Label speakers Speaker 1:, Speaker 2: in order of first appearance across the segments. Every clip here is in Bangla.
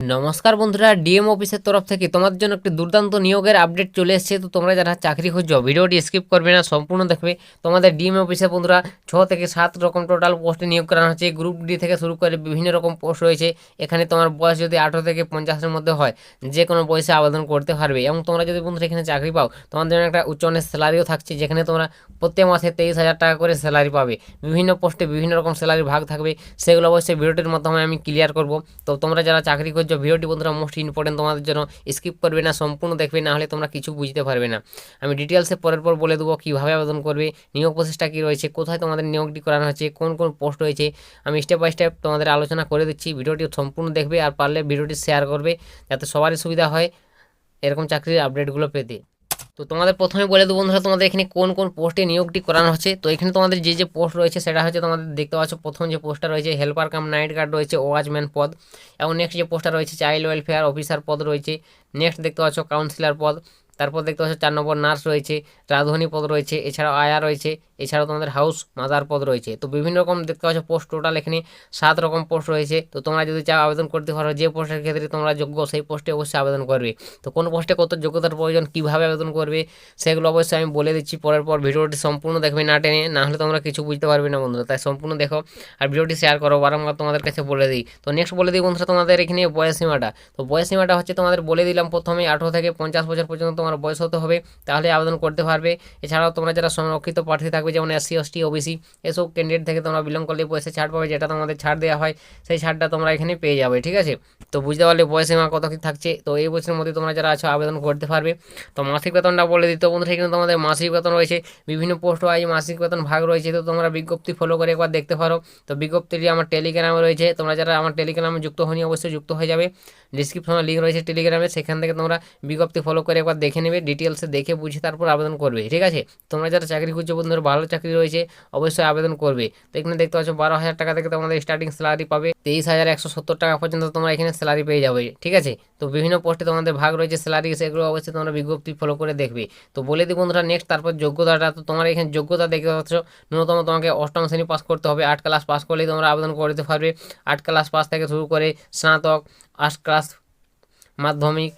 Speaker 1: নমস্কার বন্ধুরা, ডিএম অফিসের তরফ থেকে তোমাদের জন্য একটি দুর্দান্ত নিয়োগের আপডেট চলে এসেছে। তো তোমরা যারা চাকরি খুঁজছো ভিডিওটি স্কিপ করবে না, সম্পূর্ণ দেখবে। তোমাদের ডিএম অফিসে বন্ধুরা 6 থেকে 7 রকম টোটাল পোস্টে নিয়োগ করানো হচ্ছে। গ্রুপ ডি থেকে শুরু করে বিভিন্ন রকম পোস্ট রয়েছে। এখানে তোমার বয়স যদি 18 থেকে 50-এর মধ্যে হয়, যে কোনো বয়সে আবেদন করতে পারবে। এবং তোমরা যদি বন্ধুরা এখানে চাকরি পাও, তোমাদের জন্য একটা উচ্চ মানের স্যালারিও থাকছে, যেখানে তোমরা প্রত্যেক মাসে 23,000 টাকা করে স্যালারি পাবে। বিভিন্ন পোস্টে বিভিন্ন রকম স্যালারি ভাগ থাকবে, সেগুলো অবশ্যই ভিডিওটির মাধ্যমে আমি ক্লিয়ার করব। তো তোমরা যারা চাকরি করছো ভিডিওটি বন্ধুরা মোস্ট ইম্পর্টেন্ট তোমাদের জন্য, স্কিপ করবে না, সম্পূর্ণ দেখবে, না হলে তোমরা কিছু বুঝতে পারবে না। আমি ডিটেলসে পরের পর বলে দেবো কীভাবে আবেদন করবে, নিয়োগ প্রসেসটা কী রয়েছে, কোথায় তোমাদের নিয়োগটি করানো হচ্ছে, কোন কোন পোস্ট রয়েছে, আমি স্টেপ বাই স্টেপ তোমাদের আলোচনা করে দিচ্ছি। ভিডিওটি সম্পূর্ণ দেখবে, আর পারলে ভিডিওটি শেয়ার করবে, যাতে সবারই সুবিধা হয় এরকম চাকরির আপডেটগুলো পেতে। তো তোমাদের প্রথমে বলে দেবো বন্ধুরা, তোমাদের এখানে কোন কোন পোস্টে নিয়োগটি করানো হচ্ছে। তো এখানে তোমাদের যে পোস্ট রয়েছে সেটা হচ্ছে, তোমাদের দেখতে পাচ্ছ প্রথম যে পোস্টটা রয়েছে হেল্পার কাম নাইট গার্ড রয়েছে, ওয়াচম্যান পদ। এবং নেক্সট যে পোস্টটা রয়েছে চাইল্ড ওয়েলফেয়ার অফিসার পদ রয়েছে। নেক্সট দেখতে পাচ্ছ কাউন্সিলর পদ। তারপর দেখতে পাচ্ছ 4 নম্বর নার্স রয়েছে, রাঁধুনি পদ রয়েছে, এছাড়াও আয়া রয়েছে, এছাড়াও তোমাদের হাউস মাদার পদ রয়েছে। তো বিভিন্ন রকম দেখতে পাচ্ছ পোস্ট, টোটাল এখানে 7 রকম পোস্ট রয়েছে। তো তোমরা যদি চাও আবেদন করতে পারো, যে পোস্টের ক্ষেত্রে তোমরা যোগ্য সেই পোস্টে অবশ্যই আবেদন করবে। তো কোন পোস্টে কত যোগ্যতার প্রয়োজন, কীভাবে আবেদন করবে, সেগুলো অবশ্যই আমি বলে দিচ্ছি পরের পর। ভিডিওটি সম্পূর্ণ দেখবে, না টেনে, না হলে তোমরা কিছু বুঝতে পারবে না বন্ধুরা। তাই সম্পূর্ণ দেখো আর ভিডিওটি শেয়ার করো, বারংবার তোমাদের কাছে বলে দিই। তো নেক্সট বলে দিই বন্ধুরা, তোমাদের এখানে বয়সসীমাটা। তো বয়সসীমাটা হচ্ছে তোমাদের বলে দিলাম প্রথমে, 18 থেকে 50 বছর পর্যন্ত তোমার বয়স হতে হবে, তাহলে আবেদন করতে পারবে। এছাড়াও তোমরা যারা সংরক্ষিত প্রার্থী থাকবে, যেমন SC ST OBC, এসব ক্যান্ডিডেট থেকে তোমরা বিলং করলে বয়সে ছাড় পাবে, যেটা তোমাদের ছাড় দেওয়া হয় সেই ছাড়টা তোমরা এখানে পেয়ে যাবে, ঠিক আছে। তো বুঝতে পারলে বয়সসীমা কত কী থাকছে। তো এই বয়সের মধ্যে তোমরা যারা আছো আবেদন করতে পারবে। তো মাসিক বেতনটা বলে দিতে বন্ধুরা, এখানে তোমাদের মাসিক বেতন রয়েছে, বিভিন্ন পোস্ট ওয়াইজ মাসিক বেতন ভাগ রয়েছে। তো তোমরা বিজ্ঞপ্তি ফলো করে একবার দেখতে পারো। তো বিজ্ঞপ্তিটি আমার টেলিগ্রামে রয়েছে, তোমরা যারা আমার টেলিগ্রামে যুক্ত হয়নি অবশ্যই যুক্ত হয়ে যাবে। ডিসক্রিপশনে লিঙ্ক রয়েছে টেলিগ্রামে, সেখান থেকে তোমরা বিজ্ঞপ্তি ফলো করে একবার দেখে নেবে, ডিটেলসে দেখে বুঝে তারপর আবেদন করবে, ঠিক আছে। তোমরা যারা চাকরি খুঁজছো বন্ধুরা, ভালো চাকরি রয়েছে, অবশ্যই আবেদন করবে। তো এখানে দেখতে পাচ্ছ 12,000 টাকা থেকে তোমাদের স্টার্টিং স্যালারি পাবে, 23,170 টাকা পর্যন্ত তোমরা এখানে স্যালারি পেয়ে যাবে, ঠিক আছে। তো বিভিন্ন পোস্টে তোমাদের ভাগ রয়েছে স্যালারি, সেগুলো অবশ্যই তোমরা বিজ্ঞপ্তি ফলো করে দেখবে। তো বলে দিই বন্ধুরা নেক্সট, তারপর যোগ্যতাটা। তো তোমার এখানে যোগ্যতা দেখতে পাচ্ছ, ন্যূনতম তোমাকে 8ম শ্রেণী পাস করতে হবে, 8 ক্লাস পাস করলেই তোমরা আবেদন করতে পারবে। 8 ক্লাস পাস থেকে শুরু করে স্নাতক, 8 ক্লাস মাধ্যমিক,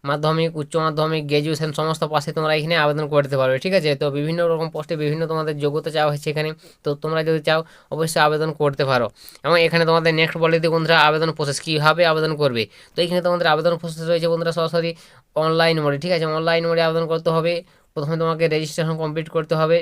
Speaker 1: মাধ্যমিক, উচ্চ মাধ্যমিক, গ্র্যাজুয়েশন সমস্ত পাশে তোমরা এখানে আবেদন করতে পারবে, ঠিক আছে। তো বিভিন্ন রকম পোস্টে বিভিন্ন তোমাদের যোগ্যতা চাওয়া হচ্ছে এখানে। তো তোমরা যদি চাও অবশ্যই আবেদন করতে পারো। এবং এখানে তোমাদের নেক্সট বলে দিই বন্ধুরা, আবেদন প্রসেস কীভাবে আবেদন করবে। তো এখানে তোমাদের আবেদন প্রসেস রয়েছে বন্ধুরা সরাসরি অনলাইন মোডে, ঠিক আছে। অনলাইন মোডে আবেদন করতে হবে। প্রথমে তোমাকে রেজিস্ট্রেশন কমপ্লিট করতে হবে,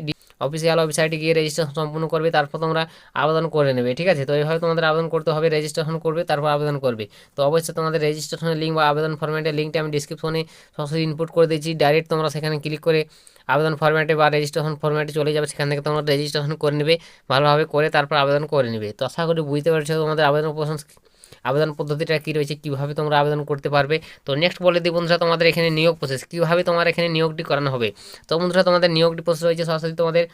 Speaker 1: অফিসিয়াল ওয়েবসাইটে গিয়ে রেজিস্ট্রেশন সম্পূর্ণ করবে, তারপর তোমরা আবেদন করে নেবে, ঠিক আছে। তো এইভাবে তোমাদের আবেদন করতে হবে, রেজিস্ট্রেশন করবে, তারপর আবেদন করবে। তো অবশ্যই তোমাদের রেজিস্ট্রেশনের লিঙ্ক বা আবেদন ফরম্যাটের লিঙ্কটা আমি ডিসক্রিপশনে সরাসরি ইনপুট করে দিয়েছি। ডাইরেক্ট তোমরা সেখানে ক্লিক করে আবেদন ফরম্যাটে বা রেজিস্ট্রেশন ফরম্যাটে চলে যাবে, সেখান থেকে তোমরা রেজিস্ট্রেশন করে নেবে, ভালোভাবে করে তারপর আবেদন করে নেবে। তো আশা করি বুঝতে পেরেছো তোমাদের আবেদন পদ্ধতিটা কী রয়েছে, কীভাবে তোমরা আবেদন করতে পারবে। তো নেক্সট বলে দিই বন্ধুরা, তোমাদের এখানে নিয়োগ প্রসেস কীভাবে তোমার এখানে নিয়োগটি করানো হবে। তো বন্ধুরা তোমাদের নিয়োগটি প্রসেস রয়েছে, সরাসরি তোমাদের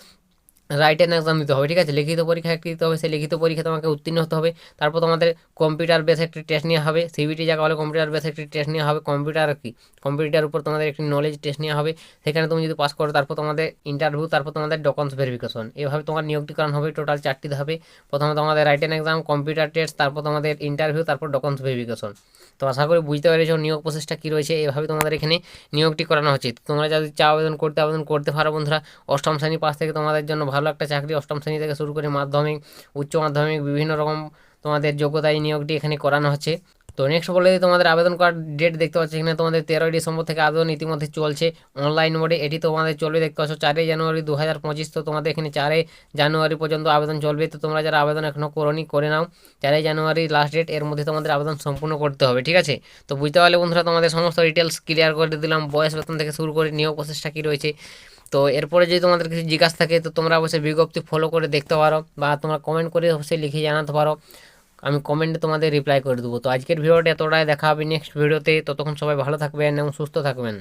Speaker 1: রাইটেন এক্সাম দিতে হবে, ঠিক আছে। লিখিত পরীক্ষা একটি দিতে হবে, সেই লিখিত পরীক্ষা তোমাকে উত্তীর্ণ হতে হবে। তারপর তোমাদের কম্পিউটার বেস একটি টেস্ট নেওয়া হবে, সিবিটি যাকে বলে কম্পিউটার বেস একটি টেস্ট নেওয়া হবে। কম্পিউটার উপর তোমাদের একটি নলেজ টেস্ট নেওয়া হবে, সেখানে তুমি যদি পাস করো তারপর তোমাদের ইন্টারভিউ, তারপর তোমাদের ডকুমেন্টস ভেরিফিকেশন, এভাবে তোমার নিয়োগটি করানো হবে। টোটাল 4টি ধাপে, প্রথমে তোমাদের রাইটেন এক্সাম, কম্পিউটার টেস্ট, তারপর তোমাদের ইন্টারভিউ, তারপর ডকুমেন্টস ভেরিফিকেশন। তো আশা করি বুঝতে পেরেছো নিয়োগ প্রসেসটা কী রয়েছে, এভাবে তোমাদের এখানে নিয়োগটি করানো হচ্ছে। তোমরা যদি চাও আবেদন করতে পারো বন্ধুরা। 8ম শ্রেণী পাস থেকে তোমাদের জন্য ভালো একটা চাকরি, 8ম শ্রেণী থেকে শুরু করে মাধ্যমিক, উচ্চ মাধ্যমিক, বিভিন্ন রকম তোমাদের যোগ্যতায় নিয়োগটি এখানে করানো হচ্ছে। তো নেক্সট বলে তোমাদের আবেদন করার ডেট দেখতে পাচ্ছি এখানে, তোমাদের 13ই ডিসেম্বর থেকে আবেদন ইতিমধ্যে চলছে অনলাইন মোডে। এটি তোমাদের চলবে দেখতে পাচ্ছ 4ই জানুয়ারি 2025। তো তোমাদের এখানে 4ই জানুয়ারি পর্যন্ত আবেদন চলবে। তো তোমরা যারা আবেদন এখনও করোনি করে নাও, 4ই জানুয়ারি লাস্ট ডেট, এর মধ্যে তোমাদের আবেদন সম্পূর্ণ করতে হবে, ঠিক আছে। তো বুঝতে পারলে বন্ধুরা তোমাদের সমস্ত ডিটেলস ক্লিয়ার করে দিলাম, বয়স বেতন থেকে শুরু করে নিয়োগ প্রসেসটা কী রয়েছে। তো এরপরে যদি তোমাদের কিছু জিজ্ঞাসা থাকে তো তোমরা অবশ্যই বিজ্ঞপ্তি ফলো করে দেখতে পারো, বা তোমরা কমেন্ট করে অবশ্যই লিখে জানাতে পারো, আমি কমেন্টে তোমাদের রিপ্লাই করে দেবো। তো আজকের ভিডিওটা এতটাই, দেখা হবে নেক্সট ভিডিওতে। ততক্ষণ সবাই ভালো থাকবেন এবং সুস্থ থাকবেন।